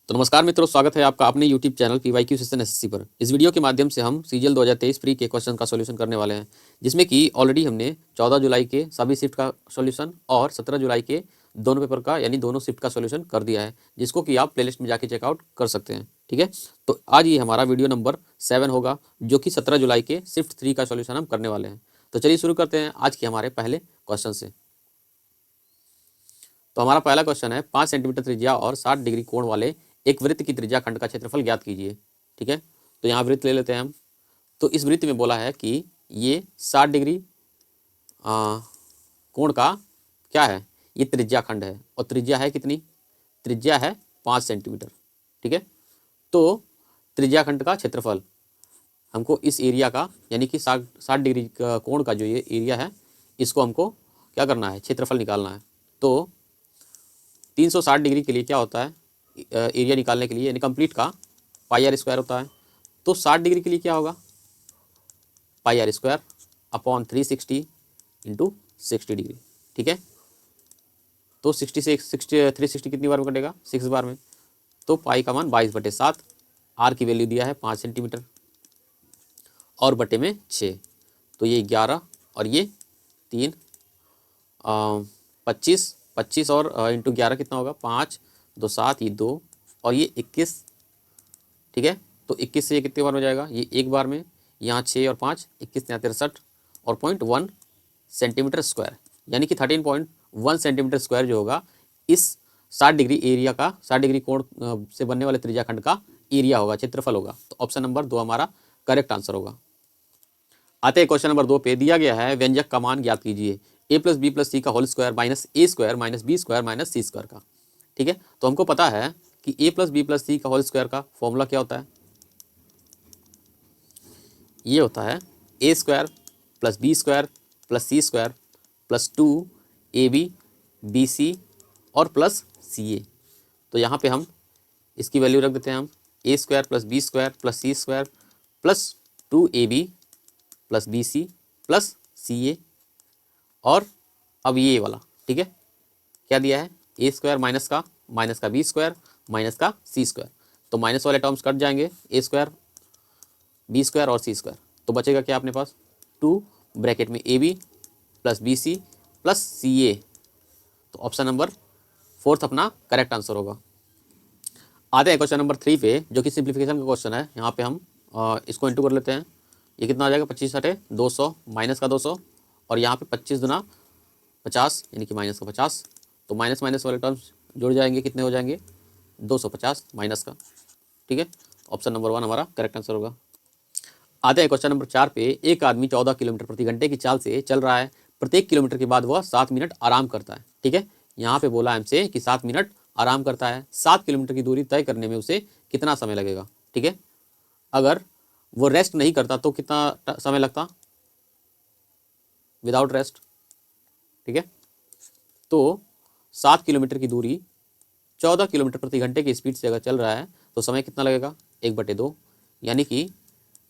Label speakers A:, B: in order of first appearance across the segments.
A: तो नमस्कार मित्रों, स्वागत है आपका अपने YouTube channel PYQ session SSC पर। इस वीडियो के माध्यम से हम सीजीएल 2023 प्री के क्वेश्चन का सॉल्यूशन करने वाले हैं, जिसमें कि ऑलरेडी हमने 14 जुलाई के सभी शिफ्ट का सॉल्यूशन और 17 जुलाई के दोनों पेपर का यानी दोनों शिफ्ट का सॉल्यूशन कर दिया है, जिसको कि आप प्लेलिस्ट में जाके चेकआउट कर सकते हैं। ठीक है, तो आज ये हमारा वीडियो नंबर 7 होगा, जो कि 17 जुलाई के शिफ्ट 3 का सॉल्यूशन हम करने वाले हैं। तो चलिए शुरू करते हैं आज के हमारे पहले क्वेश्चन से। तो हमारा पहला क्वेश्चन है, 5 सेंटीमीटर त्रिज्या और 60 डिग्री कोण वाले एक वृत्त की त्रिज्या खंड का क्षेत्रफल ज्ञात कीजिए। ठीक है, तो यहाँ वृत्त ले लेते हैं हम। तो इस वृत्त में बोला है कि ये 60 डिग्री कोण का क्या है, ये त्रिज्या खंड है, और त्रिज्या है कितनी, त्रिज्या है 5 सेंटीमीटर। ठीक है, तो त्रिज्या खंड का क्षेत्रफल हमको इस एरिया का यानी कि 60 डिग्री का कोण का जो ये एरिया है, इसको हमको क्या करना है, क्षेत्रफल निकालना है। तो 360 डिग्री के लिए क्या होता है, एरिया निकालने के लिए यानी कंप्लीट का पाई आर स्क्वायर होता है। तो 60 डिग्री के लिए क्या होगा, pi r square upon 360 into 60 degree. ठीक है, तो 60 से 360 कितनी बार में कटेगा, 6 बार में। तो पाई का मान 22/7, आर की वैल्यू दिया है 5 सेंटीमीटर और बटे में 6, तो ये 11 और ये 3 25 और इंटू 11 कितना होगा, 5 2 7, ये 2 और ये 21। ठीक है, तो 21 से ये कितने बार में जाएगा, ये एक बार में, यहाँ 6 और 5 21 यहाँ 63 और 0.1 सेंटीमीटर स्क्वायर, यानी कि 13.1 सेंटीमीटर स्क्वायर जो होगा इस 60 डिग्री एरिया का, 60 डिग्री कोण से बनने वाले त्रिज्या खंड का एरिया होगा, क्षेत्रफल होगा। तो ऑप्शन नंबर 2 हमारा करेक्ट आंसर होगा। आते हैं क्वेश्चन नंबर 2 पे। दिया गया है व्यंजक का मान ज्ञात कीजिए, a + b + c का whole square minus a square minus b square minus c square का। ठीक है, तो हमको पता है कि a + b + c का होल स्क्वायर का फॉर्मूला क्या होता है, ये होता है a square + b square + c square + 2ab bc और प्लस ca। तो यहाँ पे हम इसकी वैल्यू रख देते हैं, हम a square + b square + c square + 2ab + bc + ca। और अब ये वाला, ठीक है, क्या दिया है, a स्क्वायर माइनस का b स्क्वायर माइनस का c स्क्वायर। तो माइनस वाले टर्म्स कट जाएंगे, a स्क्वायर b स्क्वायर और c स्क्वायर। तो बचेगा क्या अपने पास, 2 ब्रैकेट में ab + bc + ca। तो ऑप्शन नंबर 4 अपना करेक्ट आंसर होगा। आते हैं क्वेश्चन नंबर 3 पे, जो कि सिंप्लीफिकेशन का क्वेश्चन है। यहाँ पे हम इसको इंटू कर लेते हैं। ये कितना आ जाएगा, 25 × 200 माइनस का 200 और यहाँ पे 25 × 50 यानी कि माइनस का 50। तो माइनस माइनस वाले टर्म्स जुड़ जाएंगे, कितने हो जाएंगे, 250 माइनस का। ठीक है, ऑप्शन नंबर 1 हमारा करेक्ट आंसर होगा। आते हैं क्वेश्चन नंबर 4 पे। एक आदमी 14 किलोमीटर प्रति घंटे की चाल से चल रहा है, प्रत्येक किलोमीटर के बाद वह 7 मिनट आराम करता है। ठीक है, यहाँ पे बोला हमसे कि 7 मिनट आराम करता है, 7 किलोमीटर की दूरी तय करने में उसे कितना समय लगेगा। ठीक है, अगर वो रेस्ट नहीं करता तो कितना समय लगता, विदाउट रेस्ट। ठीक है, तो 7 किलोमीटर की दूरी 14 किलोमीटर प्रति घंटे की स्पीड से अगर चल रहा है तो समय कितना लगेगा, 1/2, यानी कि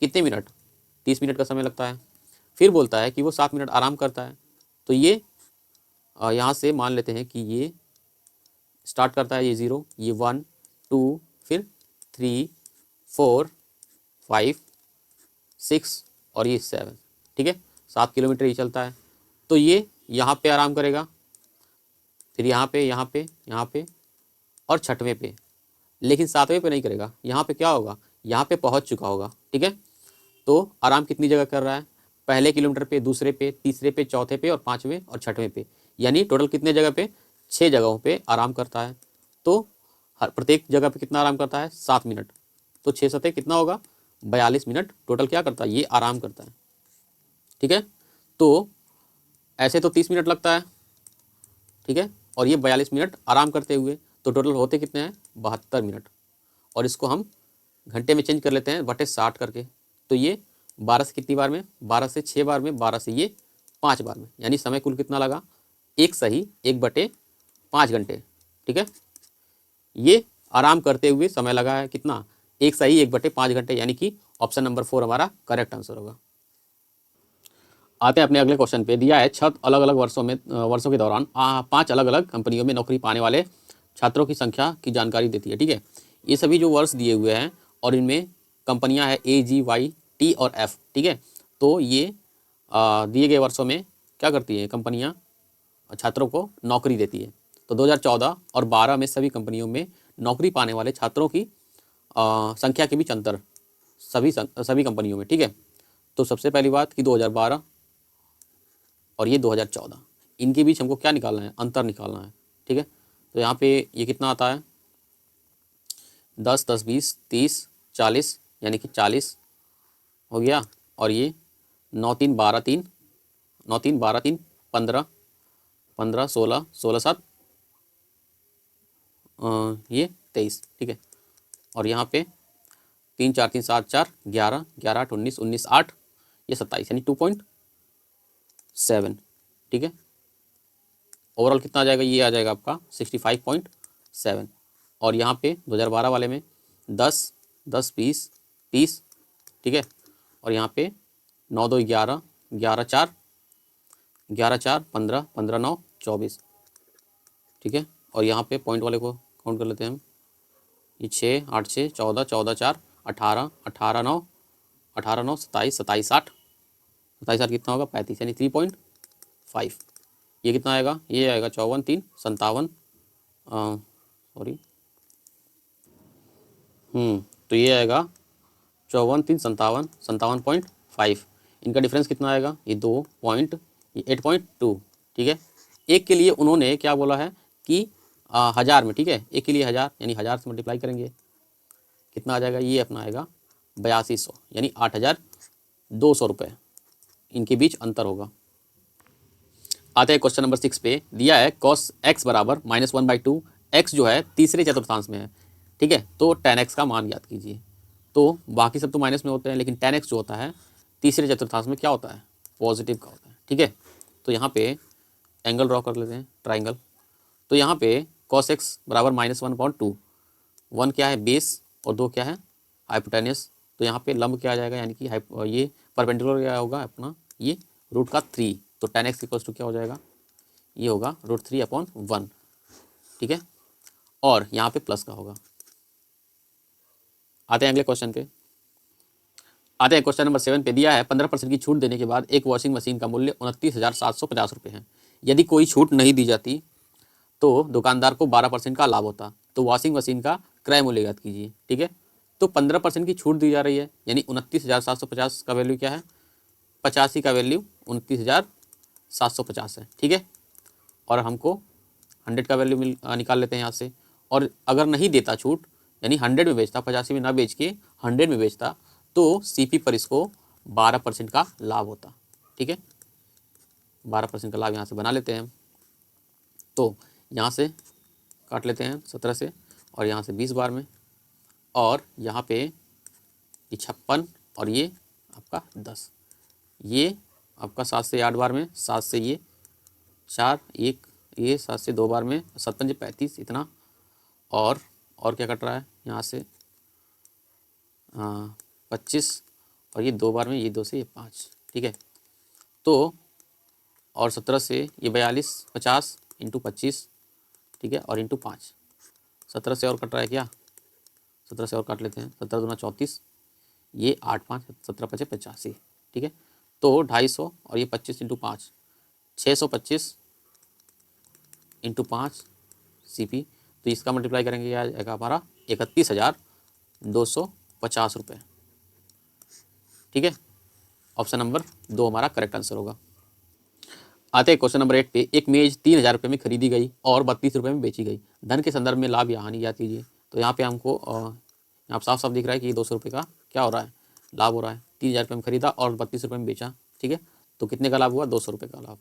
A: कितने मिनट, 30 मिनट का समय लगता है। फिर बोलता है कि वो 7 मिनट आराम करता है। तो ये यहाँ से मान लेते हैं कि ये स्टार्ट करता है, ये 0, ये 1 2 फिर 3 4 5 6 और ये 7। ठीक है, 7 किलोमीटर ही चलता है। तो ये यहाँ पे आराम करेगा, फिर यहाँ पे और 6वें पे, लेकिन 7वें पे नहीं करेगा। यहाँ पे क्या होगा, यहाँ पे पहुँच चुका होगा। ठीक है, तो आराम कितनी जगह कर रहा है, पहले किलोमीटर पे, दूसरे पे, तीसरे पे, चौथे पे और 5वें और 6वें पे, यानी टोटल कितने जगह पे, 6 जगहों पे आराम करता है। तो हर प्रत्येक जगह पे कितना आराम करता है, 7 मिनट। तो 6 7 कितना होगा, 42 मिनट टोटल क्या करता है, ये आराम करता है। ठीक है, तो ऐसे तो 30 मिनट लगता है। ठीक है, और ये 42 मिनट आराम करते हुए, तो टोटल होते कितने हैं, 72 मिनट। और इसको हम घंटे में चेंज कर लेते हैं /60 करके। तो ये 12 से कितनी बार में, 12 से 6 बार में, 12 से ये 5 बार में, यानी समय कुल कितना लगा, 1/5 घंटे। ठीक है, ये आराम करते हुए समय लगा है कितना, 1/5 घंटे, यानी कि ऑप्शन नंबर 4 हमारा करेक्ट आंसर होगा। आते हैं अपने अगले क्वेश्चन पे। दिया है 6 अलग अलग वर्षों के दौरान 5 अलग अलग कंपनियों में नौकरी पाने वाले छात्रों की संख्या की जानकारी देती है। ठीक है, ये सभी जो वर्ष दिए हुए हैं और इनमें कंपनियां हैं A, G, Y, T और F, ठीक है। तो ये दिए गए वर्षों में क्या करती है कंपनियां, छात्रों को नौकरी देती है। तो 2014 और 12 में सभी कंपनियों में नौकरी पाने वाले छात्रों की संख्या के बीच अंतर सभी कंपनियों में, ठीक है। तो सबसे पहली बात कि 2012 और ये 2014, इनके बीच हमको क्या निकालना है, अंतर निकालना है, ठीक है। तो यहाँ पे ये कितना आता है 10, 10, 20, 30, 40, यानी कि 40 हो गया। और ये 9, 3, 12, 3, 9, 3, 12, 3, 15, 15, 16, 16, 7, ये 23, ठीक है। और यहाँ पे 3, 4, 3, 7, 4, 11, 11, 8, 19, 19, 8, ये 27, यानी 2.7, ठीक है। ओवरऑल कितना आ जाएगा, ये आ जाएगा आपका 65.7। और यहाँ पे 2012 वाले में 10, 10, 20, 30, ठीक है। और यहाँ पे 9, 2, 11, 11, 4, 11, 4, 15, 15, 9, 24, ठीक है। और यहाँ पे पॉइंट वाले को काउंट कर लेते हैं हम, ये 6, 8, 6, 14, 14, 4, 18, 18, 9, 18, 9, 27, 27, 8, 27, 8 कितना होगा 35, यानी 3.5। ये कितना आएगा, ये आएगा 54, 3, 57, सॉरी, तो ये आएगा 54, 3, 57, 57.5। इनका डिफरेंस कितना आएगा, ये 8.2, ठीक है। एक के लिए उन्होंने क्या बोला है कि 1000 में, ठीक है, एक के लिए 1000, यानी 1000 से मल्टीप्लाई करेंगे, कितना आ जाएगा, ये अपना आएगा 8200, यानी 8200 रुपये इनके बीच अंतर होगा। आते हैं क्वेश्चन नंबर 6 पे। दिया है cos x बराबर -1/2, x जो है तीसरे चतुर्थांश में है, ठीक है। तो tan x का मान ज्ञात कीजिए। तो बाकी सब तो माइनस में होते हैं, लेकिन tan x जो होता है तीसरे चतुर्थांश में क्या होता है, पॉजिटिव का होता है, ठीक है। तो यहाँ पे एंगल ड्रॉ कर लेते हैं, ट्राइंगल। तो यहाँ पे cos x बराबर -1/2, 1 क्या है बेस और 2 क्या है हाइपोटेनियस। तो यहाँ पे लंब क्या आ जाएगा, यानी कि ये परपेंडिकुलर क्या होगा अपना, ये √3। तो tan x इक्वल्स टू क्या हो जाएगा, ये होगा √3/1, ठीक है। और यहाँ पे प्लस का होगा। आते हैं अगले क्वेश्चन पे। आते हैं क्वेश्चन नंबर 7 पे। दिया है 15% की छूट देने के बाद एक वॉशिंग मशीन का मूल्य 29,750 रुपये है। यदि कोई छूट नहीं दी जाती तो दुकानदार को 12% का लाभ होता। तो वॉशिंग मशीन का क्रय मूल्य ज्ञात कीजिए, ठीक है। तो 15% की छूट दी जा रही है, यानी 29,750 का वैल्यू क्या है, 85 का वैल्यू 29,750 है, ठीक है। और हमको 100 का वैल्यू निकाल लेते हैं यहाँ से। और अगर नहीं देता छूट, यानी 100 में बेचता, 85 में ना बेच के 100 में बेचता, तो सीपी पर इसको 12% का लाभ होता, ठीक है। 12% का लाभ यहाँ से बना लेते हैं। तो यहाँ से काट लेते हैं 17 से, और यहाँ से 20 बार में, और यहाँ पे ये 56, और ये आपका 10, ये आपका 7 से 8 बार में, 7 से ये 4, 1, ये 7 से 2 बार में, 7, 5, 35 इतना। और क्या कट रहा है यहाँ से 25, और ये 2 बार में, ये 2 से ये 5, ठीक है। तो और 17 से ये 42, 50 इंटू 25, ठीक है, और इंटू 5, 17 से और कट रहा है क्या, 17 से और काट लेते हैं, 17 दूना 34, ये 8, 5, 17, 5, 85, ठीक है। तो 250, और ये 25 इंटू 5, 625 इंटू 5 सीपी। तो इसका मल्टीप्लाई करेंगे, ये आ जाएगा हमारा 31,250 रुपये, ठीक है। ऑप्शन नंबर 2 हमारा करेक्ट आंसर होगा। आते हैं क्वेश्चन नंबर 8 पे। एक मेज 3,000 रुपये में खरीदी गई और 32 रुपये में बेची गई। धन के संदर्भ में लाभ या हानि ज्ञात कीजिए। तो यहाँ पे हमको यहाँ साफ साफ दिख रहा है कि 200 रुपये का क्या हो रहा है, लाभ हो रहा है। 3,000 रुपये में खरीदा और 32 रुपये में बेचा, ठीक है। तो कितने का लाभ हुआ, 200 रुपये का लाभ।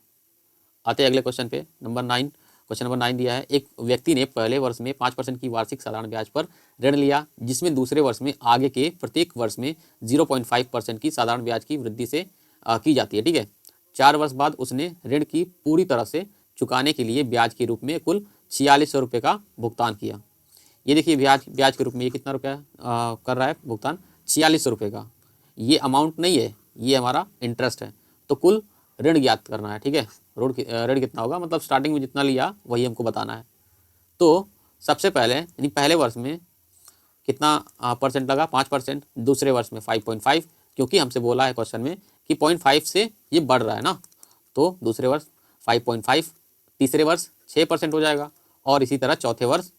A: आते हैं अगले क्वेश्चन पे, नंबर 9। क्वेश्चन नंबर 9 दिया है, एक व्यक्ति ने पहले वर्ष में 5% की वार्षिक साधारण ब्याज पर ऋण लिया, जिसमें दूसरे वर्ष में आगे के प्रत्येक वर्ष में 0.5% की साधारण ब्याज की वृद्धि से की जाती है, ठीक है। 4 वर्ष बाद उसने ऋण की पूरी तरह से चुकाने के लिए ब्याज के रूप में कुल 4600 रुपये का भुगतान किया। ये देखिए ब्याज के रूप में ये कितना रुपया कर रहा है भुगतान, 4600 रुपये का। ये अमाउंट नहीं है, ये हमारा इंटरेस्ट है। तो कुल ऋण ज्ञात करना है, ठीक है। ऋण कितना होगा, मतलब स्टार्टिंग में जितना लिया वही हमको बताना है। तो सबसे पहले यानी पहले वर्ष में कितना परसेंट लगा, 5%। दूसरे वर्ष में 5.5, क्योंकि हमसे बोला है क्वेश्चन में कि 0.5 से ये बढ़ रहा है ना, तो दूसरे वर्ष 5.5, तीसरे वर्ष 6% हो जाएगा, और इसी तरह चौथे वर्ष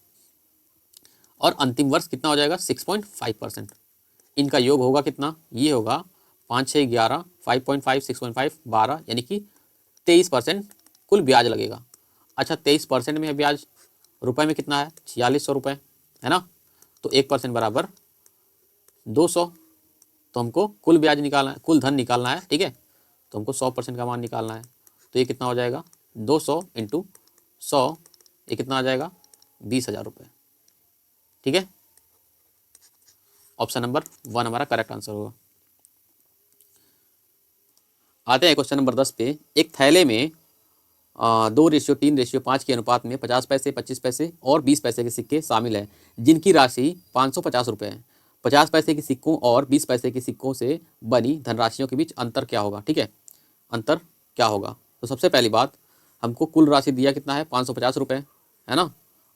A: और अंतिम वर्ष कितना हो जाएगा, 6.5%। इनका योग होगा कितना, ये होगा 5 6 11, 5.5 6.5 12, यानी कि 23% कुल ब्याज लगेगा। अच्छा, 23% में ब्याज रुपए में कितना है, 4600 रुपये है ना, तो 1% बराबर 200। तो हमको कुल ब्याज निकालना है, कुल धन निकालना है, ठीक है, तो हमको 100% का मान निकालना है। तो ये कितना हो जाएगा, 200 इंटू 100, ये कितना आ जाएगा, 20,000 रुपये। ठीक है, ऑप्शन नंबर 1 हमारा करेक्ट आंसर होगा। आते हैं क्वेश्चन नंबर 10 पे। एक थैले में 2:3:5 के अनुपात में 50 पैसे, 25 पैसे और 20 पैसे के सिक्के शामिल हैं, जिनकी राशि 550 रुपये है। 50 पैसे के सिक्कों और 20 पैसे के सिक्कों से बनी धनराशियों के बीच अंतर क्या होगा। ठीक है, अंतर क्या होगा। तो सबसे पहली बात, हमको कुल राशि दिया कितना है, 550 रुपये है ना,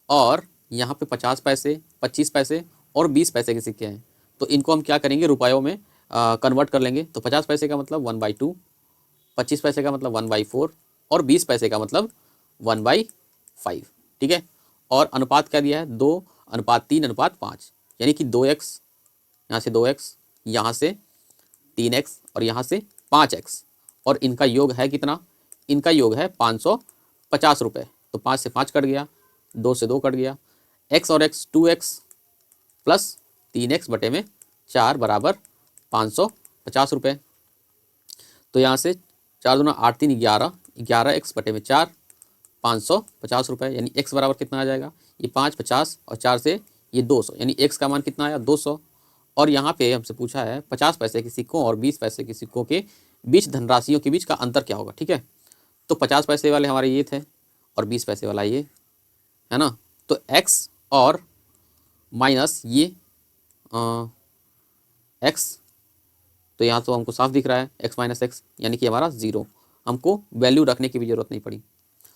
A: और यहाँ पे 50 पैसे, 25 पैसे और 20 पैसे के सिक्के हैं। तो इनको हम क्या करेंगे, रुपयों में कन्वर्ट कर लेंगे। तो 50 पैसे का मतलब 1/2, 25 पैसे का मतलब 1/4 और 20 पैसे का मतलब 1/5। ठीक है, और अनुपात क्या दिया है, 2:3:5, यानी कि 2x, यहाँ से 2x, यहाँ से 3x और यहाँ से 5x, और इनका योग है कितना, इनका योग है 550 रुपये। तो 5 से 5 कट गया, 2 से 2 कट गया, x और x 2x प्लस 3x बटे में 4 बराबर 550 रुपये। तो यहाँ से 4 दूना 8 3 11, 11x बटे में 4, 550 रुपये, यानी x बराबर कितना आ जाएगा, ये 5 50 और 4 से ये 200, यानी x का मान कितना आया, 200। और यहाँ पे हमसे पूछा है 50 पैसे के सिक्कों और 20 पैसे के सिक्कों के बीच धनराशियों के बीच का अंतर क्या होगा। ठीक है, तो 50 पैसे वाले हमारे ये थे और 20 पैसे वाला ये है ना, तो x और माइनस ये x, तो यहाँ तो हमको साफ दिख रहा है x माइनस एक्स, यानी कि हमारा 0, हमको वैल्यू रखने की भी जरूरत नहीं पड़ी।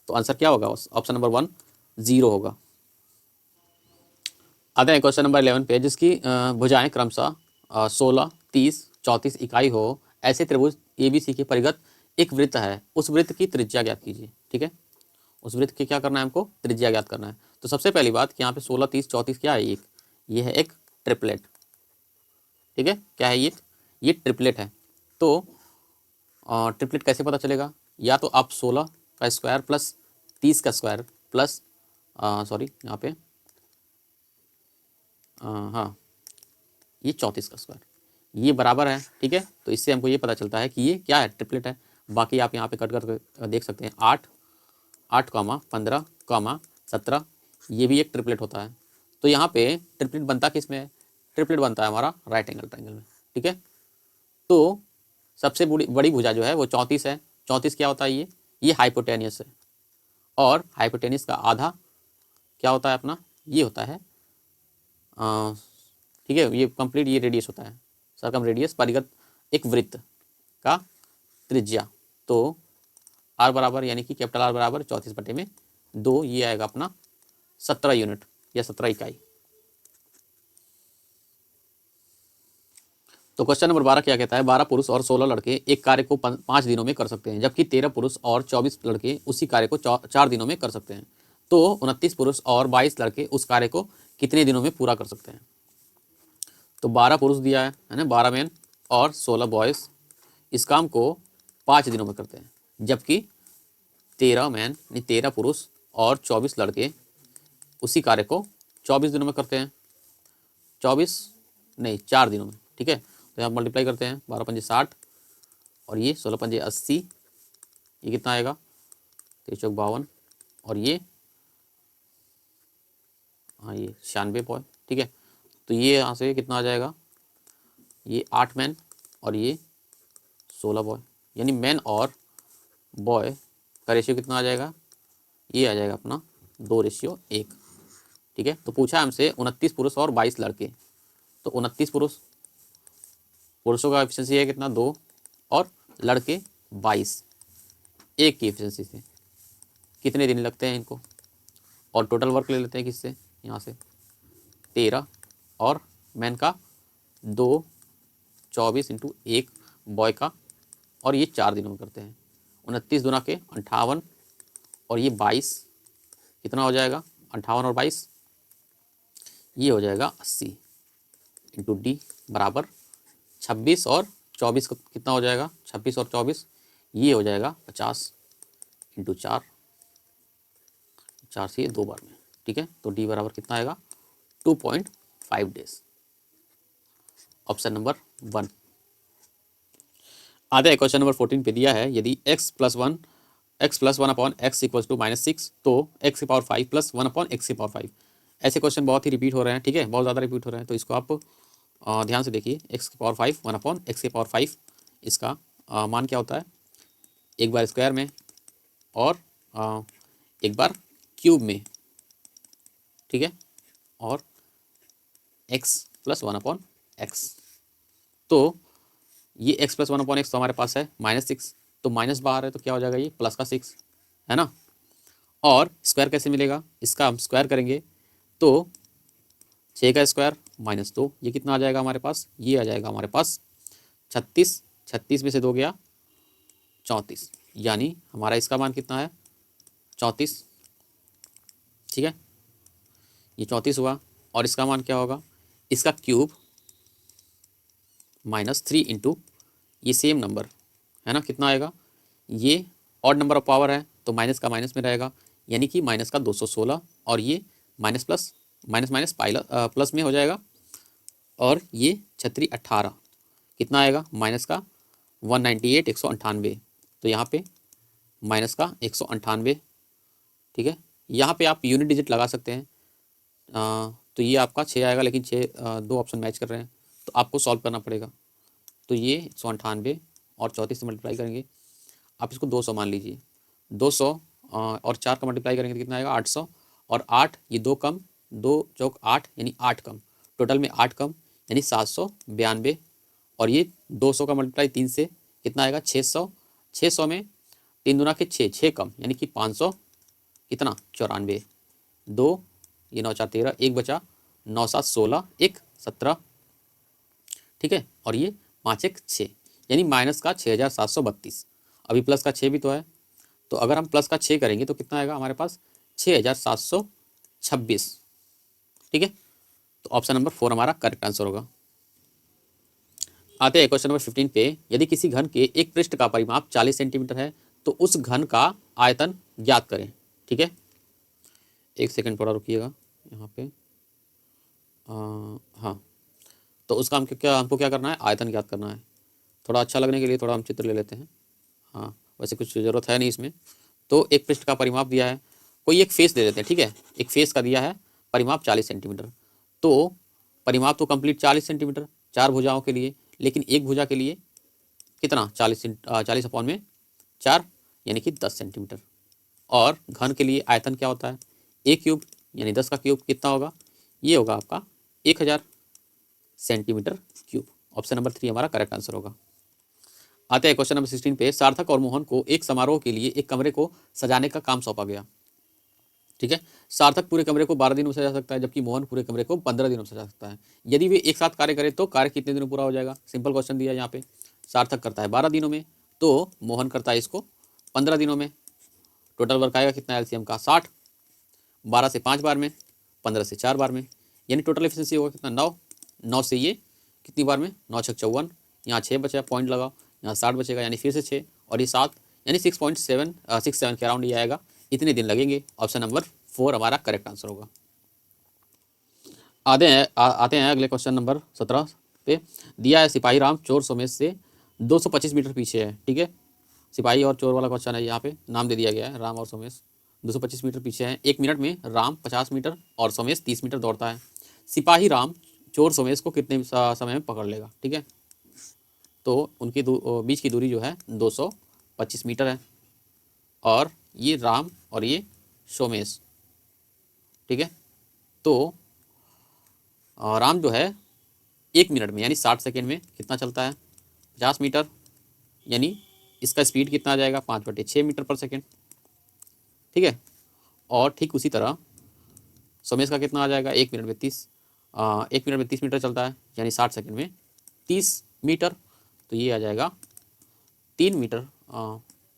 A: तो आंसर क्या होगा, ऑप्शन नंबर 1 0 होगा। आते हैं क्वेश्चन नंबर 11 पे, जिसकी भुजाएं क्रमशः 16, 30, 34 इकाई हो, ऐसे त्रिभुज ABC के परिगत एक वृत्त है, उस वृत्त की त्रिज्या ज्ञात कीजिए। ठीक है, उस वृत्त की क्या करना है, हमको त्रिज्या ज्ञात करना है। तो सबसे पहली बात कि यहाँ पे 16, 30, 34 क्या है, ये है एक ट्रिपलेट। ठीक है, क्या है ये ट्रिपलेट है। तो ट्रिपलेट कैसे पता चलेगा, या तो आप 16 का स्क्वायर प्लस 30 का स्क्वायर प्लस सॉरी यहाँ पे हाँ, ये 34 का स्क्वायर, ये बराबर है। ठीक है, तो इससे हमको ये पता चलता है कि ये क्या है, ट्रिपलेट है। बाकी आप यहाँ पे कट कर देख सकते हैं, 8, 8, 15, 17, ये भी एक ट्रिपलेट होता है। तो यहाँ पे ट्रिपलेट बनता किस में है, ट्रिपलेट बनता है हमारा राइट एंगल ट्रायंगल में। ठीक है, तो सबसे बड़ी भुजा जो है वो 34 है। 34 क्या होता है, ये हाइपोटेनियस है, और हाइपोटेनियस का आधा क्या होता है अपना, ये होता है ठीक है, ये कंप्लीट ये रेडियस होता है, सरकम रेडियस परिगत एक वृत्त का त्रिज्या। तो r बराबर, यानी कि कैपिटल R बराबर 34/2, ये आएगा अपना 17 यूनिट या 17 इकाई। तो क्वेश्चन नंबर 12 क्या कहता है, 12 पुरुष और 16 लड़के एक कार्य को 5 दिनों में कर सकते हैं, जबकि 13 पुरुष और 24 लड़के उसी कार्य को 4 दिनों में कर सकते हैं। तो 29 पुरुष और 22 लड़के उस कार्य को कितने दिनों में पूरा कर सकते हैं। तो 12 पुरुष दिया है ना, 12 मैन और 16 बॉयज़ इस काम को 5 दिनों में करते हैं, जबकि 13 मैन 13 पुरुष और 24 लड़के उसी कार्य को 24 दिनों में करते हैं, 4 दिनों में। ठीक है, तो यहाँ मल्टीप्लाई करते हैं, 12 पंजे 60 और ये 16 पंजे 80, ये कितना आएगा, 23 चौक 52, और ये हाँ ये 96 बॉय। ठीक है, तो ये यहाँ से कितना आ जाएगा, ये 8 मैन और ये 16 बॉय, यानी मैन और बॉय का रेशियो कितना आ जाएगा, ये आ जाएगा अपना 2:1। ठीक है, तो पूछा हमसे 29 पुरुष और 22 लड़के, तो 29 पुरुषों का एफिशिएंसी है कितना, 2, और लड़के 22, एक की एफिशिएंसी से कितने दिन लगते हैं इनको, और टोटल वर्क ले लेते हैं किससे, यहाँ से 13 और मैन का 2, 24 इंटू 1 बॉय का, और ये 4 दिनों में करते हैं। 29 दूना के 58 और ये 22, कितना हो जाएगा 58 और 22, ये हो जाएगा 80 इंटू डी बराबर 26 और 24 का कितना हो जाएगा 26 और 24, ये हो जाएगा 50 इंटू 4, 4 से 2 बार में। ठीक है, तो डी बराबर कितना आएगा 2.5 डेज। Option number 1। आधा है क्वेश्चन नंबर 14 पे दिया है यदि x+1 upon x equals to -6 तो x की पावर 5 प्लस 1 अपॉन x की पावर 5। ऐसे क्वेश्चन बहुत ही रिपीट हो रहे हैं, ठीक है, बहुत ज़्यादा रिपीट हो रहे हैं, तो इसको आप ध्यान से देखिए। x की पावर 5 1 अपॉन x की पावर 5, इसका मान क्या होता है, एक बार स्क्वायर में और एक बार क्यूब में, ठीक है, और x प्लस 1 अपॉन x। तो ये x प्लस 1 अपॉन एक्स तो हमारे पास है -6, तो माइनस बाहर है तो क्या हो जाएगा ये प्लस का 6 है ना। और स्क्वायर कैसे मिलेगा, इसका हम स्क्वायर करेंगे तो 6 का स्क्वायर -2, ये कितना आ जाएगा हमारे पास, ये आ जाएगा हमारे पास 36, 36 में से 2 गया 34, यानी हमारा इसका मान कितना है 34। ठीक है, ये 34 हुआ, और इसका मान क्या होगा, इसका क्यूब -3 इंटू ये सेम नंबर है ना, कितना आएगा, ये ऑड नंबर ऑफ पावर है तो माइनस का माइनस में रहेगा, यानी कि माइनस का 216, और ये minus plus minus minus plus में हो जाएगा, और ये 36 18 कितना आएगा माइनस का 198 198, तो यहाँ पे माइनस का 198। ठीक है, यहाँ पे आप यूनिट डिजिट लगा सकते हैं, तो ये आपका 6 आएगा, लेकिन 6 दो ऑप्शन मैच कर रहे हैं तो आपको सॉल्व करना पड़ेगा। तो ये 198 और 34 से मल्टीप्लाई करेंगे, आप इसको 200 मान लीजिए, 200 और 4 का मल्टीप्लाई करेंगे तो कितना आएगा 800, और 8 ये 2 कम 2 चौक 8 यानी 8 कम, टोटल में 8 कम यानी 792, और ये 200 का मल्टीप्लाई 3 से कितना आएगा 600, 600 में 3 दूना के 6, 6 कम यानी कि 500 कितना 94, 2 ये 9 4 13, 1 बचा 9 7 16 1 17। ठीक है, और ये 5 1 6 यानी माइनस का 6732। अभी प्लस का 6 भी तो है, तो अगर हम प्लस का 6 करेंगे तो कितना आएगा हमारे पास 6726। ठीक है, तो ऑप्शन नंबर 4 हमारा करेक्ट आंसर होगा। आते हैं क्वेश्चन नंबर 15 पे, यदि किसी घन के एक पृष्ठ का परिमाप 40 सेंटीमीटर है तो उस घन का आयतन ज्ञात करें। ठीक है, एक सेकंड थोड़ा रुकिएगा यहाँ पे। हाँ, तो उसका हमको क्या करना है, आयतन ज्ञात करना है। थोड़ा अच्छा लगने के लिए थोड़ा हम चित्र ले लेते हैं। हाँ, वैसे कुछ ज़रूरत है नहीं इसमें। तो एक पृष्ठ का परिमाप दिया है, कोई एक फेस दे देते हैं। ठीक है, एक फेस का दिया है परिमाप 40 सेंटीमीटर, तो परिमाप तो कंप्लीट 40 सेंटीमीटर 4 भुजाओं के लिए, लेकिन एक भुजा के लिए कितना 40 अपॉन में 4 यानी कि 10 सेंटीमीटर। और घन के लिए आयतन क्या होता है, ए क्यूब यानी 10 का क्यूब कितना होगा, ये होगा आपका 1000 सेंटीमीटर क्यूब। ऑप्शन नंबर 3 हमारा करेक्ट आंसर होगा। आते हैं क्वेश्चन नंबर 16 पे, सार्थक और मोहन को एक समारोह के लिए एक कमरे को सजाने का काम सौंपा गया। ठीक है, सार्थक पूरे कमरे को 12 दिनों में सजा सकता है, जबकि मोहन पूरे कमरे को 15 दिनों में सजा सकता है। यदि वे एक साथ कार्य करें तो कार्य कितने दिनों पूरा हो जाएगा। सिंपल क्वेश्चन दिया है यहाँ पे, सार्थक करता है 12 दिनों में तो मोहन करता है इसको 15 दिनों में। टोटल वर्क आएगा कितना एलसीएम का 60, 12 से 5 बार में, 15 से 4 बार में, यानी टोटल एफिशिएंसी होगा कितना 9, 9 से ये कितनी बार में 9 6 54, यहाँ 6 बचा पॉइंट लगाओ, यहाँ 60 बचेगा यानी फिर से 6 और ये 7 यानी 6.67 के अराउंड ये आएगा, इतने दिन लगेंगे। ऑप्शन नंबर 4 हमारा करेक्ट आंसर होगा। आते हैं अगले क्वेश्चन नंबर 17 पे, दिया है सिपाही राम चोर सोमेश से 225 मीटर पीछे है। ठीक है, सिपाही और चोर वाला क्वेश्चन है, यहाँ पे नाम दे दिया गया है राम और सोमेश 225 मीटर पीछे हैं। 1 मिनट में राम 50 मीटर और सोमेश 30 मीटर दौड़ता है। सिपाही राम चोर सोमेश को कितने समय में पकड़ लेगा। ठीक है, तो उनकी बीच की दूरी जो है 225 मीटर है, और ये राम और ये सोमेश। ठीक है, तो राम जो है 1 मिनट में यानी 60 सेकेंड में कितना चलता है 50 मीटर, यानी इसका स्पीड कितना आ जाएगा 5/6 मीटर पर सेकेंड। ठीक है, और ठीक उसी तरह सोमेश का कितना आ जाएगा 1 मिनट में 30, 1 मिनट में 30 मीटर चलता है, यानी 60 सेकंड में 30 मीटर। तो ये आ जाएगा 3 मीटर,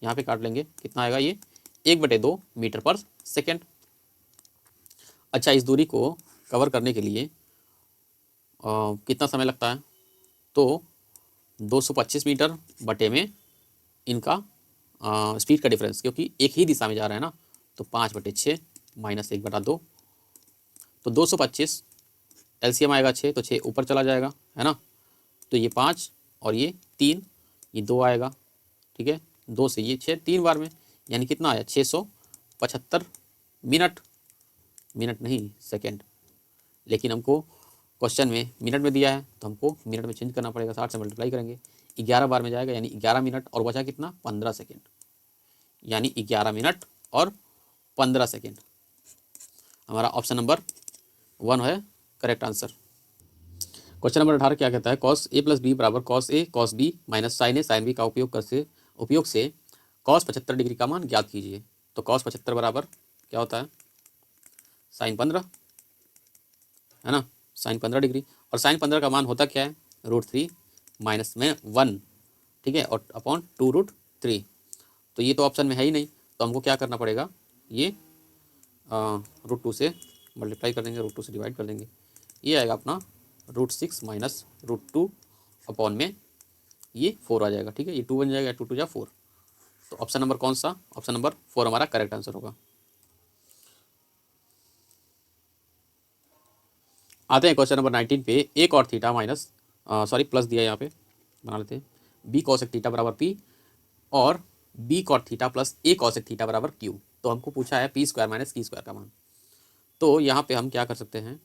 A: यहाँ पे काट लेंगे, कितना आएगा ये 1/2 मीटर पर सेकेंड। अच्छा, इस दूरी को कवर करने के लिए कितना समय लगता है? तो 225 मीटर बटे में इनका स्पीड का डिफरेंस, क्योंकि एक ही दिशा में जा रहा है ना, तो 5/6 माइनस 1/2, तो 225 एलसीएम आएगा 6, तो 6 ऊपर चला जाएगा, है ना। तो ये 5 और ये 3, ये 2 आएगा, ठीक है। 2 से ये 6, 3 बार में, यानी कितना आया 675 मिनट, मिनट नहीं सेकंड। लेकिन हमको क्वेश्चन में मिनट में दिया है, तो हमको मिनट में चेंज करना पड़ेगा, 60 से मल्टीप्लाई करेंगे, 11 बार में जाएगा, यानी 11 मिनट, और बचा कितना 15 सेकेंड, यानी 11 मिनट और 15 सेकेंड। हमारा ऑप्शन नंबर 1 है करेक्ट आंसर। क्वेश्चन नंबर 18 क्या कहता है? कॉस ए प्लस बी बराबर cos A cos B minus sign A sine B का उपयोग से कॉस 75 डिग्री का मान ज्ञात कीजिए। तो कॉस 75 बराबर क्या होता है? साइन 15, है ना, साइन 15 डिग्री, और साइन 15 का मान होता क्या है? √3 माइनस में 1, ठीक है, और अपॉन 2√3। तो ये तो ऑप्शन में है ही नहीं, तो हमको क्या करना पड़ेगा? ये √2 से मल्टीप्लाई कर देंगे, √2 से डिवाइड कर देंगे, ये आएगा अपना √6 माइनस √2 अपॉन में ये 4 आ जाएगा, ठीक है, ये 2 बन जाएगा, 2 2 जा 4। तो ऑप्शन नंबर कौन सा? ऑप्शन नंबर 4 हमारा करेक्ट आंसर होगा। आते हैं क्वेश्चन नंबर 19 पे। एक और थीटा माइनस प्लस दिया है, यहाँ पे बना लेते हैं, बी कॉसेक थीटा बराबर पी और बी कॉट थीटा प्लस ए कॉसेक थीटा बराबर क्यू। तो हमको पूछा है पी स्क्वायर माइनस की स्क्वायर का मान। तो यहाँ पे हम क्या कर सकते हैं?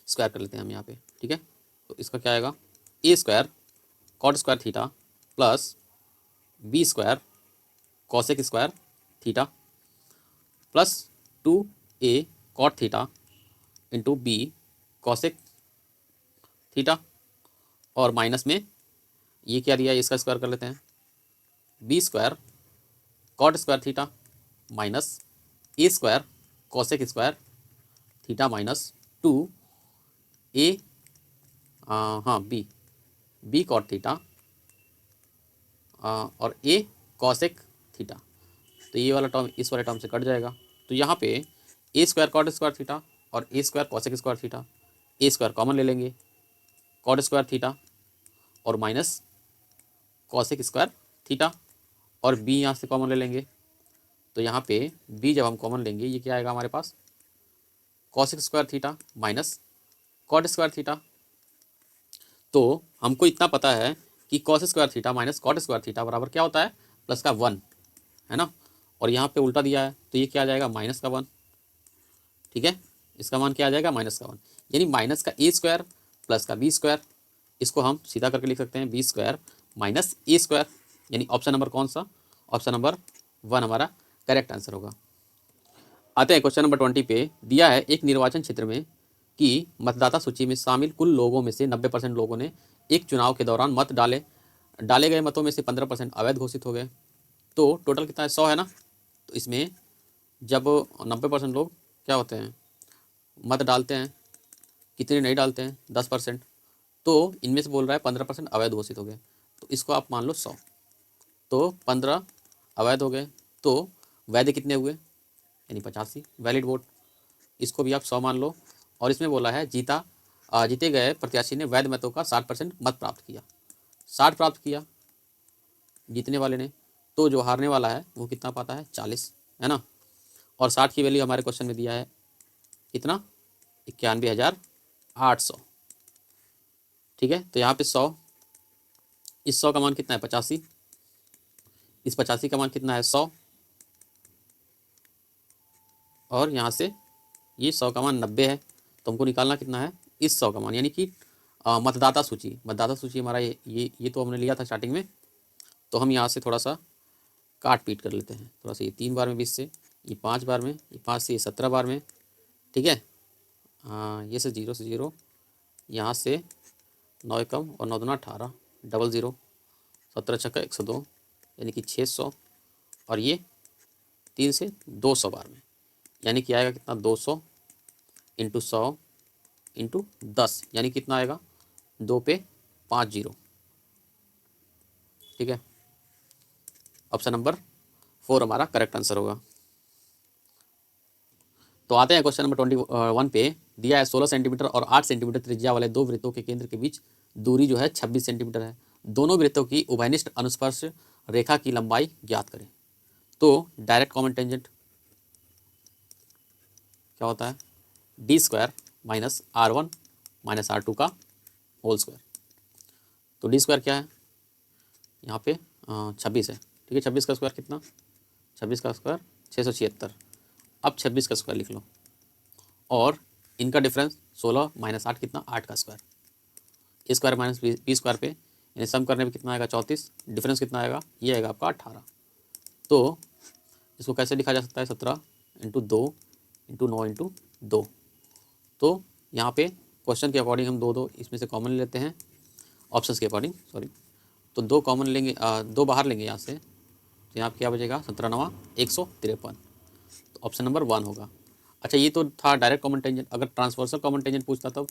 A: स्क्वायर कर लेते हैं हम यहाँ पे, ठीक है। तो इसका क्या आएगा? A square cot square theta plus b square cosec square theta plus 2a cot theta into b cosec theta, और माइनस में ये क्या दिया है, इसका स्क्वायर कर लेते हैं, b square cot square theta minus a square cosec square theta minus 2a b cot theta और ए कॉसेक थीटा। तो ये वाला टर्म इस वाले टर्म से कट जाएगा। तो यहाँ पे ए स्क्वायर कॉट स्क्वायर थीटा और ए स्क्वायर कॉसेक स्क्वायर थीटा, ए स्क्वायर कॉमन ले लेंगे, कॉट स्क्वायर थीटा और माइनस कॉसेक स्क्वायर थीटा, और बी यहाँ से कॉमन ले लेंगे। तो यहाँ पे बी जब हम कॉमन लेंगे, ये क्या आएगा हमारे पास? Cosec square theta minus cot square theta. तो हमको इतना पता है कि cos square theta minus cot square theta बराबर क्या होता है? प्लस का 1, है ना। और यहाँ पे उल्टा दिया है, तो ये क्या आ जाएगा? माइनस का 1, ठीक है। इसका मान क्या आ जाएगा? माइनस का 1, यानी माइनस का ए स्क्वायर प्लस का बी स्क्वायर। इसको हम सीधा करके लिख सकते हैं b square minus a square, यानी ऑप्शन नंबर कौन सा? ऑप्शन नंबर 1 हमारा करेक्ट आंसर होगा। आते हैं क्वेश्चन नंबर 20 पे। दिया है एक निर्वाचन क्षेत्र में कि मतदाता सूची में शामिल कुल लोगों में से 90% लोगों ने एक चुनाव के दौरान मत डाले गए मतों में से 15% अवैध घोषित हो गए। तो टोटल कितना है? 100 है ना। तो इसमें जब 90% लोग क्या होते हैं, मत डालते हैं, कितने नहीं डालते हैं? 10%। तो इनमें से बोल रहा है 15% अवैध घोषित हो गए, तो इसको आप मान लो 100, तो 15 अवैध हो गए, तो वैध कितने हुए? यानी 85 वैलिड वोट। इसको भी आप 100 मान लो। और इसमें बोला है जीते गए प्रत्याशी ने वैध मतों का 60% मत प्राप्त किया, 60 प्राप्त किया जीतने वाले ने। तो जो हारने वाला है वो कितना पाता है? 40, है ना। और 60 की वैल्यू हमारे क्वेश्चन में दिया है कितना? 91,800, ठीक है। तो यहाँ पे 100, इस 100 का मान कितना है? 85, इस 85 का मान कितना है? 100, और यहाँ से ये 100 का मान 90 है। तो हमको निकालना कितना है? इस 100 का मान, यानी कि मतदाता सूची हमारा ये तो हमने लिया था स्टार्टिंग में। तो हम यहाँ से थोड़ा सा काट पीट कर लेते हैं, थोड़ा सा, ये 3 बार में 20 से, ये 5 बार में, ये 5 से ये 17 बार में, ठीक है। ये से 0 से 0, यहाँ से 9 कम और 9 दूना 18, 00, 17 छक्का 102, यानी कि 600, और ये 3 से 200 बार में, यानी कि आएगा कितना? 200 इंटू 100 इंटू 10 यानी कितना आएगा 2 पे 5 जीरो। ठीक है, ऑप्शन नंबर 4 हमारा करेक्ट आंसर होगा। तो आते हैं क्वेश्चन नंबर 21 पे। दिया है 16 सेंटीमीटर और 8 सेंटीमीटर त्रिज्या वाले दो वृत्तों के केंद्र के बीच दूरी जो है 26 सेंटीमीटर है। दोनों वृत्तों की उभयनिष्ठ अनुस्पर्श रेखा की लंबाई ज्ञात करें। तो डायरेक्ट कॉमन टेंजेंट क्या होता है, D square minus R1 minus R2 का होल स्क्वायर। तो डी स्क्वायर क्या है यहाँ पे 26 है। ठीक है, 26 का स्क्वायर कितना, 26 का स्क्वायर 676। अब 26 का स्क्वायर लिख लो और इनका डिफरेंस 16 माइनस 8 कितना 8 का स्क्वायर, ए स्क्वायर माइनस बी स्क्वायर पे यानी सम करने में कितना आएगा 34, डिफरेंस कितना आएगा ये आएगा आपका 18। तो इसको कैसे लिखा जा सकता है 17 इंटू 2 इंटू 9 इंटू 2। तो यहाँ पे क्वेश्चन के अकॉर्डिंग हम दो इसमें से कॉमन लेते हैं, ऑप्शंस के अकॉर्डिंग सॉरी। तो 2 कॉमन लेंगे, 2 बाहर लेंगे यहाँ से, तो यहाँ क्या बचेगा 17 9 153। तो ऑप्शन नंबर 1 होगा। अच्छा ये तो था डायरेक्ट कॉमन टेंजेंट, अगर ट्रांसवर्सल कॉमन टेंजेंट पूछता तब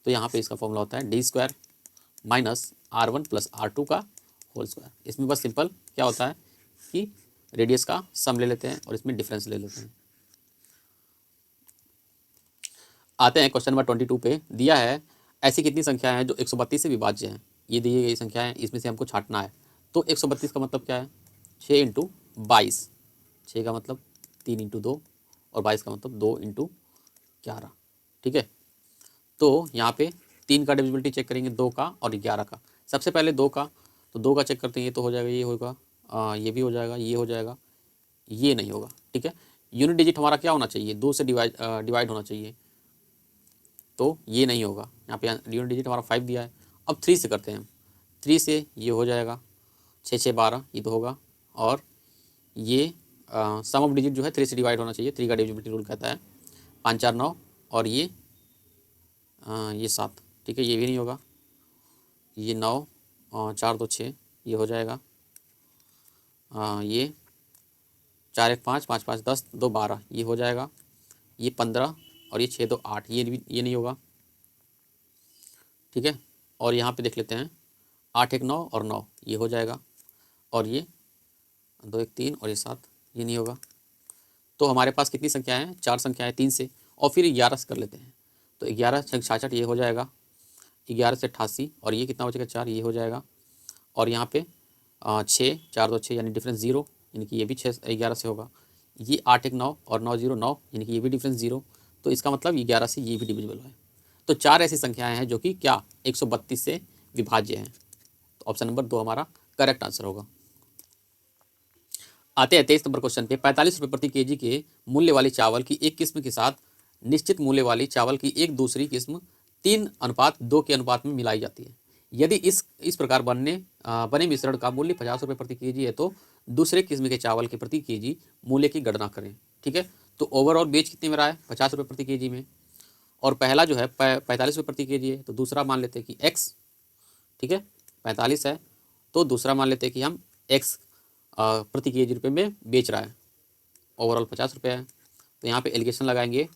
A: तो यहाँ पे इसका फॉर्मूला होता है D square minus R1 plus R2 का होल स्क्वायर। इसमें बस सिंपल क्या होता है कि रेडियस का सम ले लेते हैं और इसमें डिफरेंस ले लेते हैं। आते हैं क्वेश्चन नंबर 22 पे। दिया है ऐसी कितनी संख्या है जो 132 से विभाज्य हैं। ये दी गई संख्या है, इसमें से हमको छांटना है। तो 132 का मतलब क्या है 6 इंटू 22, 6 का मतलब 3 इंटू 2 और 22 का मतलब 2 इंटू 11। ठीक है, तो यहाँ पे 3 का डिविजिबिलिटी चेक करेंगे, 2 का और 11 का। सबसे पहले 2 का, तो 2 का चेक करते हैं, ये तो हो जाएगा, ये होगा, ये भी हो जाएगा, ये हो जाएगा, ये नहीं होगा। ठीक है, यूनिट डिजिट हमारा क्या होना चाहिए 2 से डिवाइड होना चाहिए, तो ये नहीं होगा। यहाँ पे यूनिट डिजिट हमारा 5 दिया है। अब 3 से करते हैं हम, 3 से ये हो जाएगा 6 6 12, ये तो होगा। और ये सम ऑफ डिजिट जो है 3 से डिवाइड होना चाहिए, 3 का डिविजिबिलिटी रूल कहता है। 5 4 9 और ये 7। ठीक है, ये भी नहीं होगा, ये 9 4 2 6 ये हो जाएगा, ये 4 1 5 5 5 10 2 12 ये हो जाएगा, ये 15 और ये 6 2 8 ये नहीं होगा। ठीक है, और यहाँ पे देख लेते हैं 8 1 9 और 9 ये हो जाएगा, और ये 2 1 3 और ये 7 ये नहीं होगा। तो हमारे पास कितनी संख्याएं हैं 4 संख्याएं 3 से, और फिर 11 से कर लेते हैं। तो 11 6 66 ये हो जाएगा, 11 से 88 और ये कितना बचेगा 4 ये हो जाएगा। और यहाँ पे 6 4 2 6 यानी डिफरेंस 0, यानी कि ये भी 6 11 से होगा। ये 8 1 9 और 9 0 9 यानी कि ये भी डिफरेंस 0। तो इसका मतलब 11 से ये भी डिविजिबल है। तो 4 ऐसी संख्याएं हैं जो कि क्या 132 से विभाज्य हैं। तो ऑप्शन नंबर 2 हमारा करेक्ट आंसर होगा। आते हैं 23 नंबर क्वेश्चन पे। 45 रुपये प्रति केजी के मूल्य वाली चावल की एक किस्म के साथ निश्चित मूल्य वाली चावल की एक दूसरी किस्म 3:2 के अनुपात में मिलाई जाती है। यदि इस प्रकार बने मिश्रण का मूल्य 50 रुपये प्रति केजी है तो दूसरे किस्म के चावल के प्रति केजी मूल्य की गणना करें। ठीक है, तो ओवरऑल बेच कितने में रहा है 50 रुपये प्रति केजी में, और पहला जो है 45 रुपये प्रति केजी है, तो दूसरा मान लेते हैं कि x। ठीक है, 45 है तो दूसरा मान लेते हैं कि हम x प्रति केजी रुपये में बेच रहा है, ओवरऑल 50 रुपये है। तो यहाँ पे एलिगेशन लगाएंगे,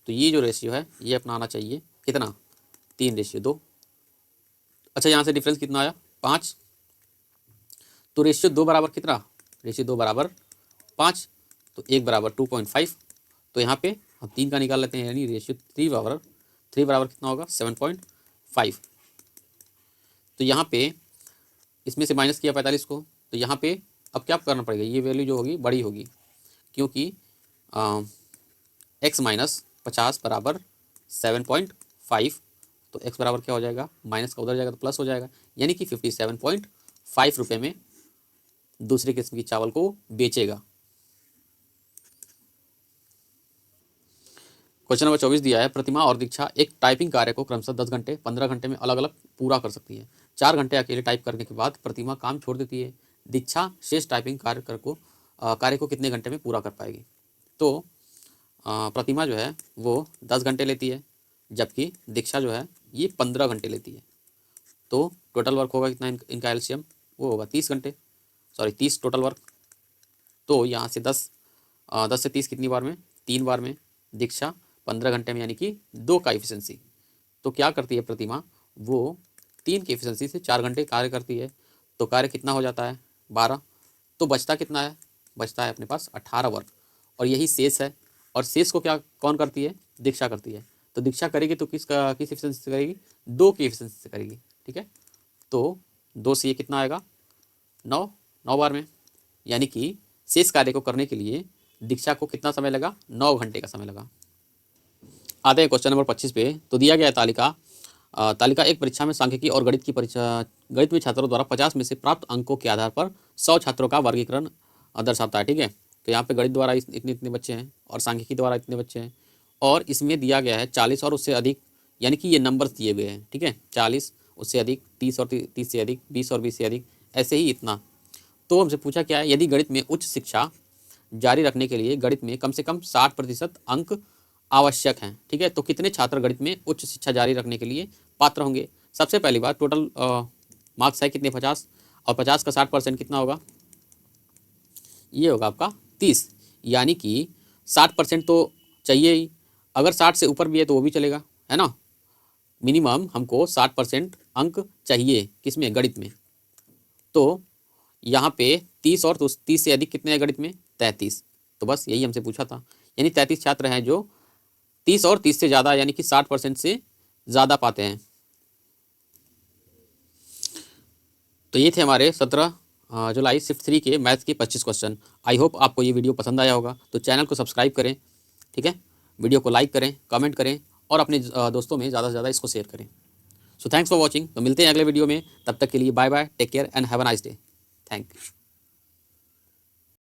A: तो ये जो रेशियो है ये अपना आना चाहिए कितना 3:2। अच्छा, यहाँ से डिफरेंस कितना आया 5, तो रेशियो 2 बराबर कितना, रेशियो 2 बराबर 5, तो 1 बराबर 2.5। तो यहाँ पे हम 3 का निकाल लेते हैं, यानी रेशियो 3 बराबर कितना होगा 7.5। तो यहाँ पे इसमें से माइनस किया 45 को, तो यहाँ पे अब क्या करना पड़ेगा, ये वैल्यू जो होगी बड़ी होगी, क्योंकि x माइनस 50 बराबर 7.5। तो x बराबर क्या हो जाएगा, माइनस का उधर जाएगा तो प्लस हो जाएगा, यानी कि 57.5 रुपये में दूसरी किस्म की चावल को बेचेगा। क्वेश्चन नंबर 24 दिया है। प्रतिमा और दीक्षा एक टाइपिंग कार्य को क्रमशः 10 घंटे 15 घंटे में अलग अलग पूरा कर सकती है। 4 घंटे अकेले टाइप करने के बाद प्रतिमा काम छोड़ देती है। दीक्षा शेष टाइपिंग कार्य को कितने घंटे में पूरा कर पाएगी। तो प्रतिमा जो है वो 10 घंटे लेती है, जबकि दीक्षा जो है ये 15 घंटे लेती है। तो टोटल वर्क होगा कितना, इनका एलसीएम वो होगा 30 घंटे, सॉरी 30 टोटल वर्क। तो यहाँ से 10 से 30 कितनी बार में, 3 बार में दीक्षा 15 घंटे में, यानी कि 2 का एफिशिएंसी। तो क्या करती है प्रतिमा, वो 3 की एफिशिएंसी से 4 घंटे कार्य करती है। तो कार्य कितना हो जाता है, 12। तो बचता कितना है, बचता है अपने पास 18 वर्क, और यही शेष है। और शेष को क्या कौन करती है, दीक्षा करती है। तो दीक्षा करेगी तो किस एफिशिएंसी से करेगी, 2 की एफिशिएंसी से करेगी। ठीक है, तो 2 से ये कितना आएगा, 9 बार में, यानी कि शेष कार्य को करने के लिए दीक्षा को कितना समय लगा, 9 घंटे का समय लगा। आते हैं क्वेश्चन नंबर 25 पे। तो दिया गया है तालिका एक परीक्षा में सांख्यिकी और गणित में छात्रों द्वारा 50 में से प्राप्त अंकों के आधार पर 100 छात्रों का वर्गीकरण दर्शाता है। ठीक है, तो यहाँ पे गणित द्वारा इतने इतने बच्चे हैं और सांख्यिकी द्वारा इतने बच्चे हैं, और इसमें दिया गया है 40 और उससे अधिक, यानी कि ये नंबर्स दिए गए हैं। ठीक है, 40 उससे अधिक, 30 और 30 से अधिक, 20 और 20 से अधिक, ऐसे ही इतना। तो हमसे पूछा क्या है, यदि गणित में उच्च शिक्षा जारी रखने के लिए गणित में कम से कम 60% अंक आवश्यक हैं। ठीक है, तो कितने छात्र गणित में उच्च शिक्षा जारी रखने के लिए पात्र होंगे। सबसे पहली बात, टोटल मार्क्स है कितने, 50, और 50 का 60% कितना होगा, ये होगा आपका 30, यानी कि 60% तो चाहिए ही। अगर 60 से ऊपर भी है तो वो भी चलेगा, है ना। मिनिमम हमको 60% अंक चाहिए किसमें, गणित में। तो यहाँ पे 30 और 30 से अधिक कितने हैं गणित में, 33। तो बस यही हमसे पूछा था, यानी 33 छात्र हैं जो 30 और 30 से ज़्यादा, यानी कि 60% से ज़्यादा पाते हैं। तो ये थे हमारे 17 जुलाई शिफ्ट 3 के मैथ्स के 25 क्वेश्चन। आई होप आपको ये वीडियो पसंद आया होगा। तो चैनल को सब्सक्राइब करें, ठीक है, वीडियो को लाइक करें, कमेंट करें, और अपने दोस्तों में ज़्यादा से ज़्यादा इसको शेयर करें। So thanks for watching. तो मिलते हैं अगले वीडियो में, तब तक के लिए bye bye, take care and have a nice day. Thank you.